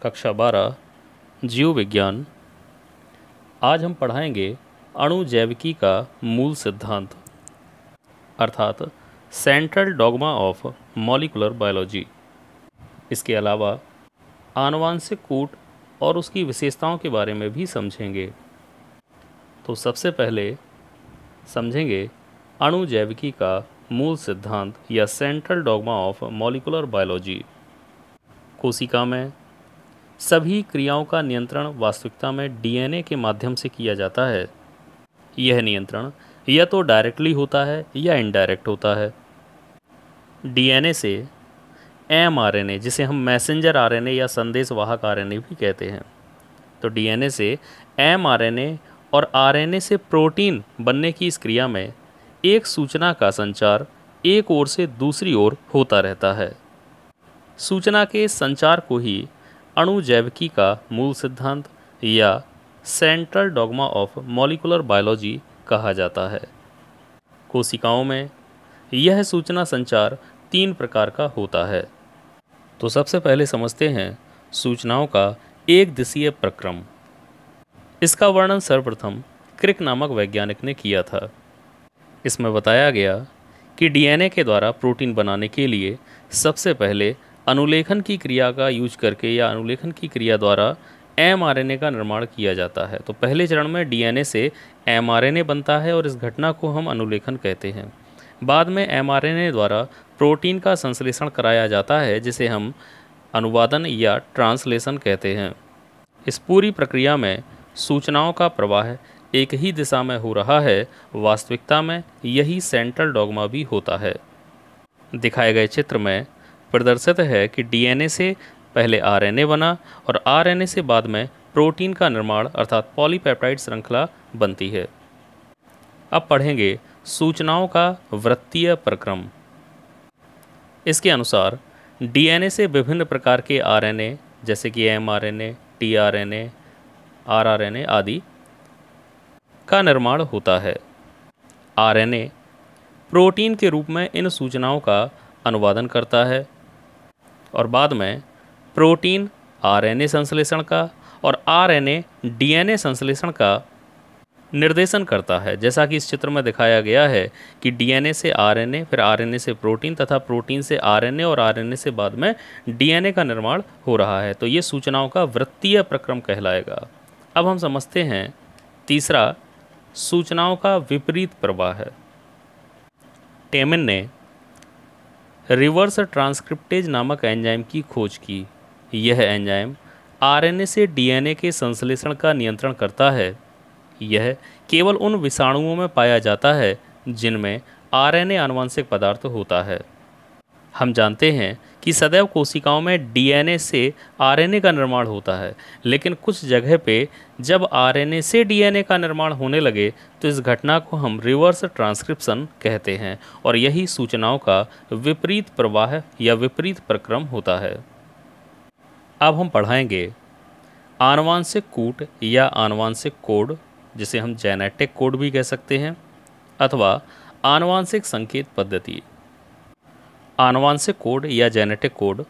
कक्षा 12 जीव विज्ञान। आज हम पढ़ाएंगे अणु जैविकी का मूल सिद्धांत अर्थात central dogma of molecular biology. इसके अलावा आनुवांशिक कूट और उसकी विशेषताओं के बारे में भी समझेंगे। तो सबसे पहले समझेंगे अणु जैविकी का मूल सिद्धांत या central dogma of molecular biology. कोशिका में सभी क्रियाओं का नियंत्रण वास्तविकता में डीएनए के माध्यम से किया जाता है। यह नियंत्रण या तो डायरेक्टली होता है या इनडायरेक्ट होता है। डीएनए से एमआरएनए, जिसे हम मैसेंजर आरएनए या संदेशवाहक आरएनए भी कहते हैं, तो डीएनए से एमआरएनए और आरएनए से प्रोटीन बनने की इस क्रिया में एक सूचना का संचार एक ओर से दूसरी ओर होता रहता है। सूचना के संचार को ही अणु जैविकी का मूल सिद्धांत या central dogma of molecular biology कहा जाता है। कोशिकाओं में यह सूचना संचार 3 प्रकार का होता है। तो सबसे पहले समझते हैं सूचनाओं का एक दिशीय प्रक्रम। इसका वर्णन सर्वप्रथम क्रिक नामक वैज्ञानिक ने किया था। इसमें बताया गया कि डीएनए के द्वारा प्रोटीन बनाने के लिए सबसे पहले अनुलेखन की क्रिया का यूज करके या अनुलेखन की क्रिया द्वारा एमआरएनए का निर्माण किया जाता है। तो पहले चरण में डीएनए से एमआरएनए बनता है और इस घटना को हम अनुलेखन कहते हैं। बाद में एमआरएनए द्वारा प्रोटीन का संश्लेषण कराया जाता है, जिसे हम अनुवादन या ट्रांसलेशन कहते हैं। इस पूरी प्रक्रिया में सूचनाओं का प्रवाह एक ही दिशा में हो रहा है। वास्तविकता में यही सेंट्रल डॉगमा भी होता है। दिखाए गए चित्र में प्रदर्शित है कि डीएनए से पहले आरएनए बना और आरएनए से बाद में प्रोटीन का निर्माण अर्थात पॉलीपेप्टाइड श्रृंखला बनती है। अब पढ़ेंगे सूचनाओं का वृत्तीय प्रक्रम। इसके अनुसार डीएनए से विभिन्न प्रकार के आरएनए जैसे कि एमआरएनए, टीआरएनए, आरआरएनए आदि का निर्माण होता है। आरएनए प्रोटीन के रूप में इन सूचनाओं का अनुवादन करता है और बाद में प्रोटीन आरएनए संश्लेषण का और आरएनए डीएनए संश्लेषण का निर्देशन करता है। जैसा कि इस चित्र में दिखाया गया है कि डीएनए से आरएनए, फिर आरएनए से प्रोटीन तथा प्रोटीन से आरएनए और आरएनए से बाद में डीएनए का निर्माण हो रहा है। तो ये सूचनाओं का वृत्तीय प्रक्रम कहलाएगा। अब हम समझते हैं तीसरा सूचनाओं का विपरीत प्रवाह। टेमिन ने रिवर्स ट्रांसक्रिप्टेज नामक एंजाइम की खोज की। यह एंजाइम आरएनए से डीएनए के संश्लेषण का नियंत्रण करता है। यह केवल उन विषाणुओं में पाया जाता है जिनमें आरएनए आनुवंशिक पदार्थ होता है। हम जानते हैं कि सदैव कोशिकाओं में डीएनए से आरएनए का निर्माण होता है, लेकिन कुछ जगह पे जब आरएनए से डीएनए का निर्माण होने लगे तो इस घटना को हम रिवर्स ट्रांसक्रिप्शन कहते हैं और यही सूचनाओं का विपरीत प्रवाह या विपरीत प्रक्रम होता है। अब हम पढ़ाएंगे आनुवांशिक कूट या आनुवांशिक कोड, जिसे हम जेनेटिक कोड भी कह सकते हैं, अथवा आनुवांशिक संकेत पद्धति। आनुवांशिक कोड या जेनेटिक कोड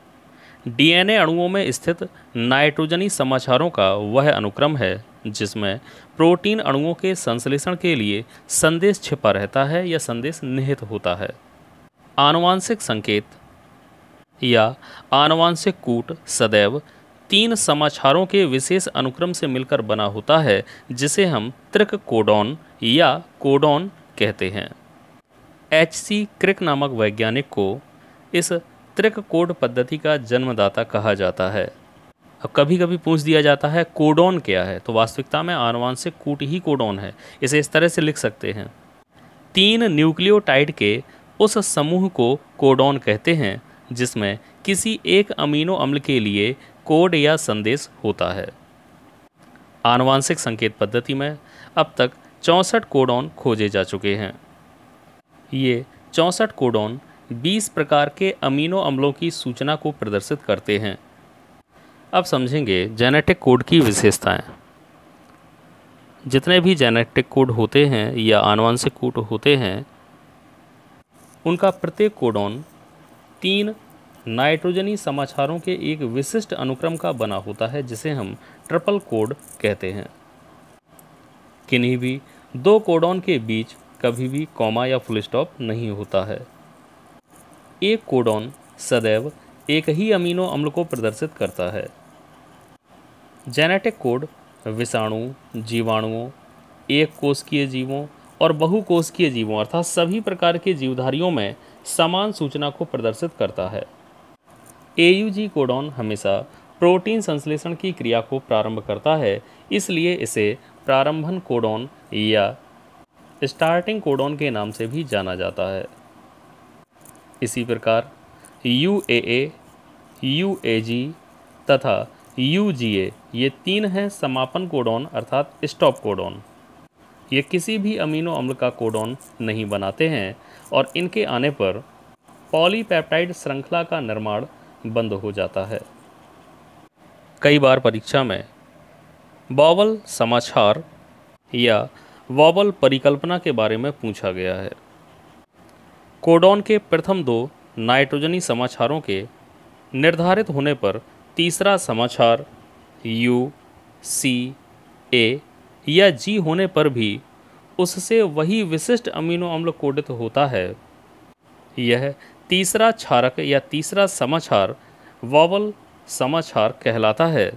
डीएनए अणुओं में स्थित नाइट्रोजनी समाचारों का वह अनुक्रम है जिसमें प्रोटीन अणुओं के संश्लेषण के लिए संदेश छिपा रहता है या संदेश निहित होता है। आनुवांशिक संकेत या आनुवांशिक कूट सदैव 3 समाचारों के विशेष अनुक्रम से मिलकर बना होता है, जिसे हम त्रिक कोडॉन या कोडॉन कहते हैं। H.C. क्रिक नामक वैज्ञानिक को इस त्रिक कोड पद्धति का जन्मदाता कहा जाता है। अब कभी कभी पूछ दिया जाता है कोडॉन क्या है, तो वास्तविकता में आनुवांशिक कूट ही कोडॉन है। इसे इस तरह से लिख सकते हैं, 3 न्यूक्लियोटाइड के उस समूह को कोडॉन कहते हैं जिसमें किसी एक अमीनो अम्ल के लिए कोड या संदेश होता है। आनुवांशिक संकेत पद्धति में अब तक 64 कोडॉन खोजे जा चुके हैं। ये 64 कोडॉन 20 प्रकार के अमीनो अम्लों की सूचना को प्रदर्शित करते हैं। अब समझेंगे जेनेटिक कोड की विशेषताएं। जितने भी जेनेटिक कोड होते हैं या आनुवंशिक कोड होते हैं, उनका प्रत्येक कोडॉन 3 नाइट्रोजनी समाचारों के एक विशिष्ट अनुक्रम का बना होता है जिसे हम ट्रिपल कोड कहते हैं। किन्हीं भी दो कोडॉन के बीच कभी भी कॉमा या फुल स्टॉप नहीं होता है। एक कोडॉन सदैव एक ही अमीनो अम्ल को प्रदर्शित करता है। जेनेटिक कोड विषाणु, जीवाणुओं, एक कोशिकीय जीवों और बहुकोशिकीय जीवों अर्थात सभी प्रकार के जीवधारियों में समान सूचना को प्रदर्शित करता है। AUG कोडॉन हमेशा प्रोटीन संश्लेषण की क्रिया को प्रारंभ करता है, इसलिए इसे प्रारंभन कोडॉन या स्टार्टिंग कोडॉन के नाम से भी जाना जाता है। इसी प्रकार UAA, UAG तथा UGA ये तीन हैं समापन कोडॉन अर्थात स्टॉप कोडॉन। ये किसी भी अमीनो अम्ल का कोडॉन नहीं बनाते हैं और इनके आने पर पॉलीपेप्टाइड श्रृंखला का निर्माण बंद हो जाता है। कई बार परीक्षा में वॉवल समाचार या वॉवल परिकल्पना के बारे में पूछा गया है। कोडॉन के प्रथम दो नाइट्रोजनी समाचारों के निर्धारित होने पर तीसरा समाचार U, C, A या G होने पर भी उससे वही विशिष्ट अमीनो अम्ल कोडित होता है। यह तीसरा क्षारक या तीसरा समाचार वॉवल समाचार कहलाता है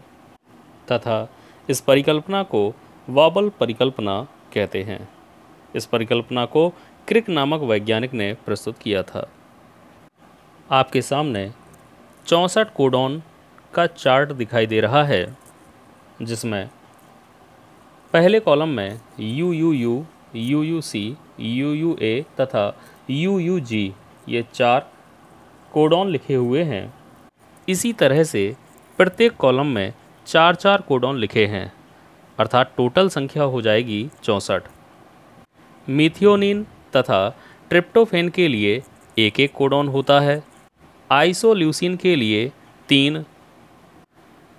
तथा इस परिकल्पना को वॉवल परिकल्पना कहते हैं। इस परिकल्पना को क्रिक नामक वैज्ञानिक ने प्रस्तुत किया था। आपके सामने 64 कोडॉन का चार्ट दिखाई दे रहा है जिसमें पहले कॉलम में UUU, UUC, UUA तथा UUG ये 4 कोडॉन लिखे हुए हैं। इसी तरह से प्रत्येक कॉलम में 4-4 कोडॉन लिखे हैं अर्थात टोटल संख्या हो जाएगी 64। मीथियोनिन तथा ट्रिप्टोफेन के लिए एक एक कोडॉन होता है। आइसोल्यूसिन के लिए 3,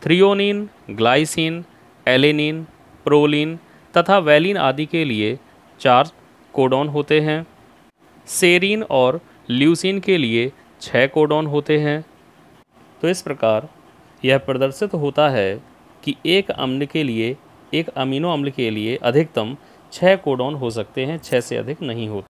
थ्रियोनिन, ग्लाइसिन, एलेनिन, प्रोलिन तथा वैलिन आदि के लिए 4 कोडॉन होते हैं। सेरीन और ल्यूसिन के लिए 6 कोडॉन होते हैं। तो इस प्रकार यह प्रदर्शित होता है कि एक अमीनो अम्ल के लिए अधिकतम 6 कोडॉन हो सकते हैं, 6 से अधिक नहीं होते।